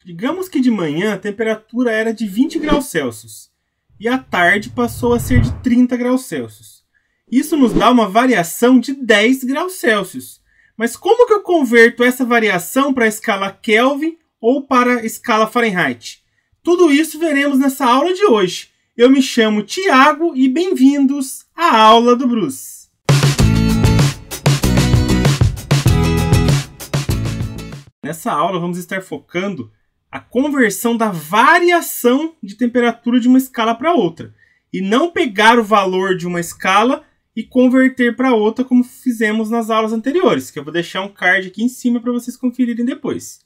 Digamos que de manhã a temperatura era de 20 graus Celsius e à tarde passou a ser de 30 graus Celsius. Isso nos dá uma variação de 10 graus Celsius. Mas como que eu converto essa variação para a escala Kelvin ou para a escala Fahrenheit? Tudo isso veremos nessa aula de hoje. Eu me chamo Tiago e bem-vindos à aula do Bruce. Nessa aula vamos estar focando a conversão da variação de temperatura de uma escala para outra. E não pegar o valor de uma escala e converter para outra como fizemos nas aulas anteriores, que eu vou deixar um card aqui em cima para vocês conferirem depois.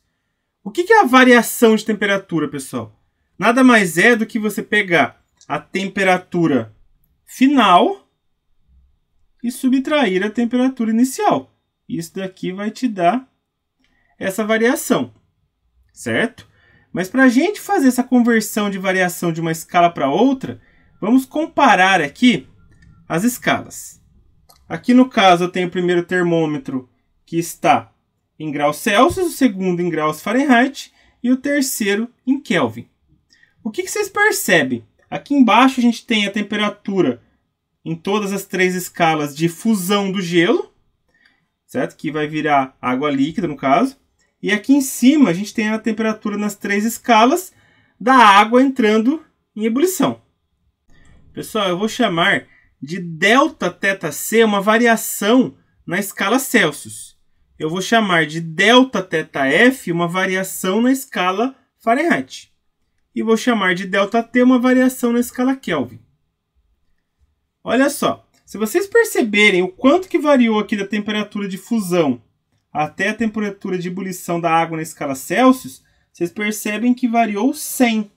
O que é a variação de temperatura, pessoal? Nada mais é do que você pegar a temperatura final e subtrair a temperatura inicial. Isso daqui vai te dar essa variação, certo? Mas para a gente fazer essa conversão de variação de uma escala para outra, vamos comparar aqui as escalas. Aqui no caso eu tenho o primeiro termômetro que está em graus Celsius, o segundo em graus Fahrenheit e o terceiro em Kelvin. O que vocês percebem? Aqui embaixo a gente tem a temperatura em todas as três escalas de fusão do gelo, certo? Que vai virar água líquida no caso. E aqui em cima a gente tem a temperatura nas três escalas da água entrando em ebulição. Pessoal, eu vou chamar de ΔθC uma variação na escala Celsius. Eu vou chamar de ΔθF uma variação na escala Fahrenheit. E vou chamar de ΔT uma variação na escala Kelvin. Olha só, se vocês perceberem o quanto que variou aqui da temperatura de fusão até a temperatura de ebulição da água na escala Celsius, vocês percebem que variou 100.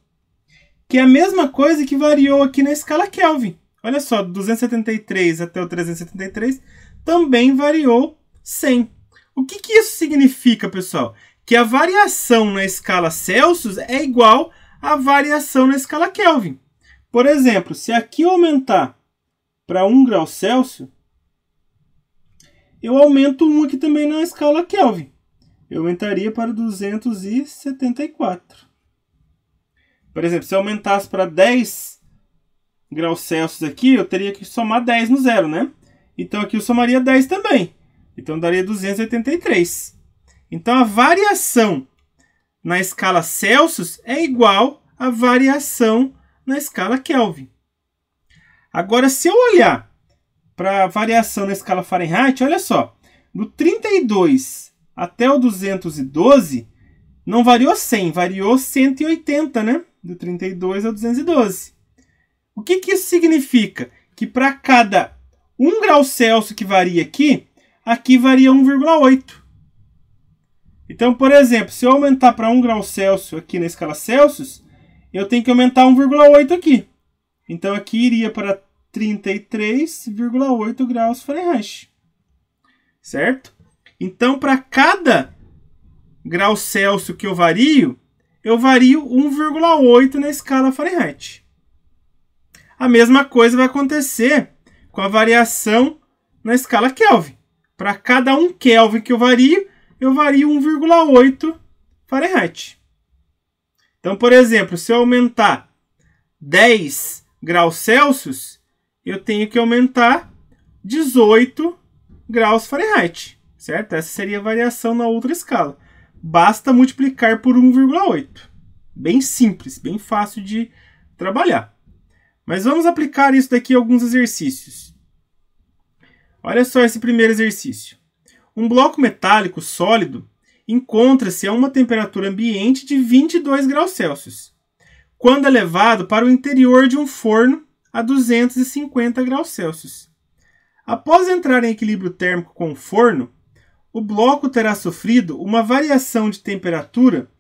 Que é a mesma coisa que variou aqui na escala Kelvin. Olha só, do 273 até o 373 também variou 100. O que isso significa, pessoal? Que a variação na escala Celsius é igual à variação na escala Kelvin. Por exemplo, se aqui eu aumentar para 1 grau Celsius, eu aumento 1 aqui também na escala Kelvin. Eu aumentaria para 274. Por exemplo, se eu aumentasse para 10 graus Celsius aqui, eu teria que somar 10 no zero, né? Então aqui eu somaria 10 também. Então daria 283. Então a variação na escala Celsius é igual à variação na escala Kelvin. Agora, se eu olhar para a variação na escala Fahrenheit, olha só, do 32 até o 212, não variou 100, variou 180, né? Do 32 ao 212. O que isso significa? Que para cada 1 grau Celsius que varia aqui, aqui varia 1,8. Então, por exemplo, se eu aumentar para 1 grau Celsius aqui na escala Celsius, eu tenho que aumentar 1,8 aqui. Então, aqui iria para 33,8 graus Fahrenheit. Certo? Então, para cada grau Celsius que eu vario 1,8 na escala Fahrenheit. A mesma coisa vai acontecer com a variação na escala Kelvin. Para cada 1 Kelvin que eu vario 1,8 Fahrenheit. Então, por exemplo, se eu aumentar 10 graus Celsius, eu tenho que aumentar 18 graus Fahrenheit, certo? Essa seria a variação na outra escala. Basta multiplicar por 1,8. Bem simples, bem fácil de trabalhar. Mas vamos aplicar isso daqui a alguns exercícios. Olha só esse primeiro exercício. Um bloco metálico sólido encontra-se a uma temperatura ambiente de 22 graus Celsius, quando é levado para o interior de um forno a 250 graus Celsius. Após entrar em equilíbrio térmico com o forno, o bloco terá sofrido uma variação de temperatura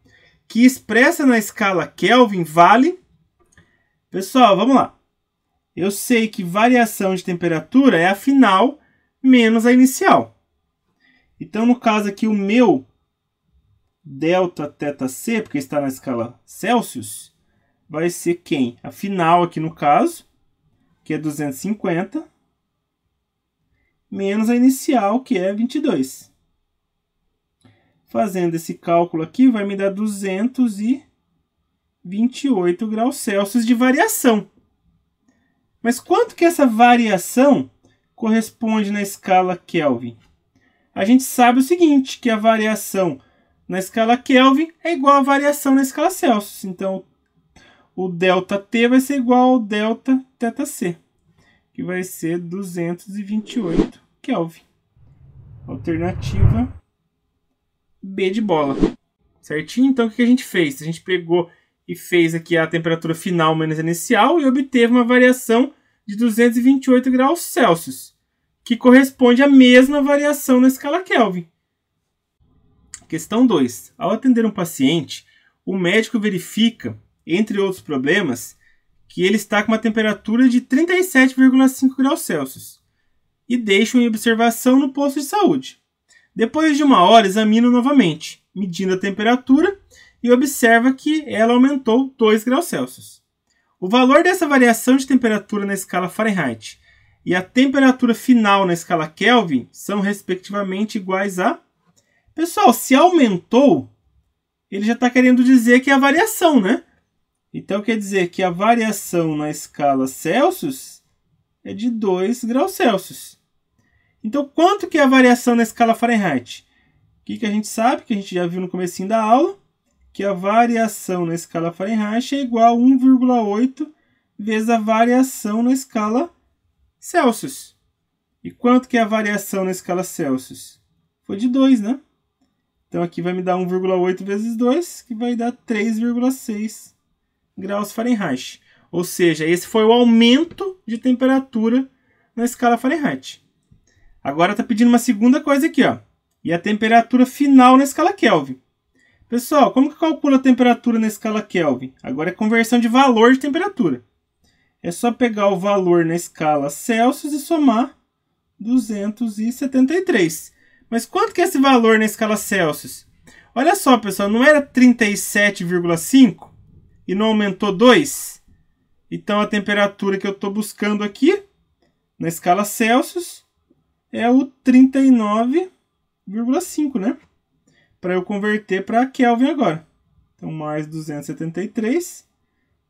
que, expressa na escala Kelvin, vale... Pessoal, vamos lá. Eu sei que variação de temperatura é a final menos a inicial. Então, no caso aqui, o meu ΔθC, porque está na escala Celsius, vai ser quem? A final aqui no caso, que é 250, menos a inicial, que é 22. Fazendo esse cálculo aqui, vai me dar 228 graus Celsius de variação. Mas quanto que essa variação corresponde na escala Kelvin? A gente sabe o seguinte, que a variação na escala Kelvin é igual à variação na escala Celsius. Então, o ΔT vai ser igual ao ΔθC, que vai ser 228 Kelvin. Alternativa B de bola. Certinho? Então, o que a gente fez? A gente pegou e fez aqui a temperatura final menos inicial e obteve uma variação de 228 graus Celsius, que corresponde à mesma variação na escala Kelvin. Questão 2. Ao atender um paciente, o médico verifica, entre outros problemas, que ele está com uma temperatura de 37,5 graus Celsius e deixa em observação no posto de saúde. Depois de 1 hora, examina novamente, medindo a temperatura e observa que ela aumentou 2 graus Celsius. O valor dessa variação de temperatura na escala Fahrenheit e a temperatura final na escala Kelvin são respectivamente iguais a... Pessoal, se aumentou, ele já está querendo dizer que é a variação, né? Então quer dizer que a variação na escala Celsius é de 2 graus Celsius. Então quanto que é a variação na escala Fahrenheit? O que a gente sabe, que a gente já viu no comecinho da aula, que a variação na escala Fahrenheit é igual a 1,8 vezes a variação na escala Celsius. E quanto que é a variação na escala Celsius? Foi de 2, né? Então aqui vai me dar 1,8 vezes 2, que vai dar 3,6 graus Fahrenheit. Ou seja, esse foi o aumento de temperatura na escala Fahrenheit. Agora está pedindo uma segunda coisa aqui, ó. E a temperatura final na escala Kelvin. Pessoal, como que calcula a temperatura na escala Kelvin? Agora é conversão de valor de temperatura. É só pegar o valor na escala Celsius e somar 273. Mas quanto que é esse valor na escala Celsius? Olha só, pessoal, não era 37,5 e não aumentou 2? Então a temperatura que eu estou buscando aqui, na escala Celsius, é o 39,5, né? Para eu converter para Kelvin agora. Então, mais 273.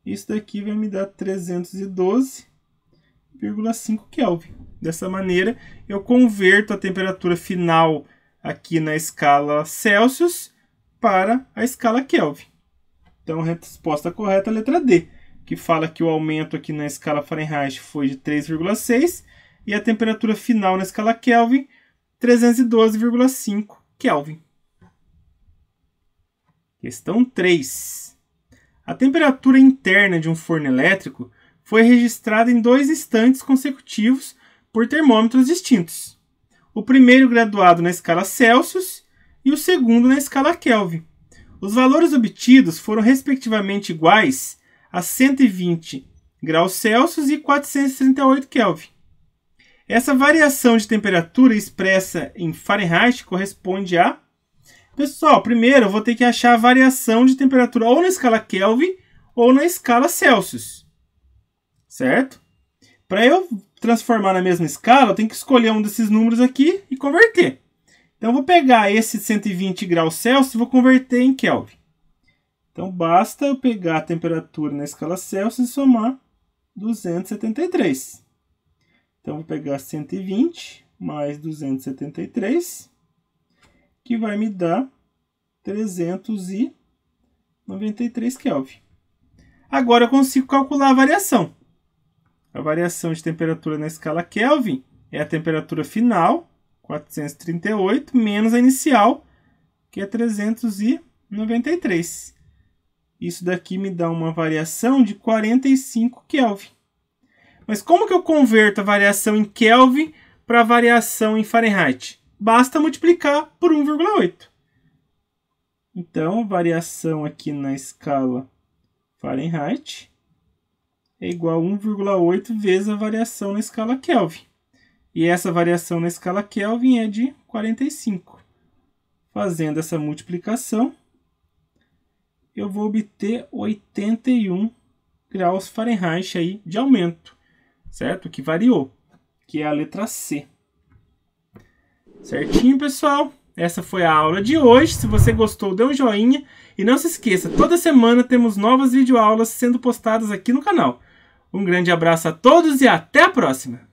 Isso daqui vai me dar 312,5 Kelvin. Dessa maneira, eu converto a temperatura final aqui na escala Celsius para a escala Kelvin. Então, a resposta correta é a letra D, que fala que o aumento aqui na escala Fahrenheit foi de 3,6 e a temperatura final na escala Kelvin, 312,5 Kelvin. Questão 3. A temperatura interna de um forno elétrico foi registrada em 2 instantes consecutivos por termômetros distintos. O primeiro graduado na escala Celsius e o segundo na escala Kelvin. Os valores obtidos foram respectivamente iguais a 120 graus Celsius e 438 Kelvin. Essa variação de temperatura expressa em Fahrenheit corresponde a... Pessoal, primeiro eu vou ter que achar a variação de temperatura ou na escala Kelvin ou na escala Celsius. Certo? Para eu transformar na mesma escala, eu tenho que escolher um desses números aqui e converter. Então eu vou pegar esse 120 graus Celsius e vou converter em Kelvin. Então basta eu pegar a temperatura na escala Celsius e somar 273. Então eu vou pegar 120 mais 273, que vai me dar 393 Kelvin. Agora eu consigo calcular a variação. A variação de temperatura na escala Kelvin é a temperatura final, 438, menos a inicial, que é 393. Isso daqui me dá uma variação de 45 Kelvin. Mas como que eu converto a variação em Kelvin para a variação em Fahrenheit? Basta multiplicar por 1,8. Então, a variação aqui na escala Fahrenheit é igual a 1,8 vezes a variação na escala Kelvin. E essa variação na escala Kelvin é de 45. Fazendo essa multiplicação, eu vou obter 81 graus Fahrenheit aí de aumento, certo? Que variou, que é a letra C. Certinho, pessoal? essa foi a aula de hoje. Se você gostou, dê um joinha. E não se esqueça, toda semana temos novas videoaulas sendo postadas aqui no canal. Um grande abraço a todos e até a próxima!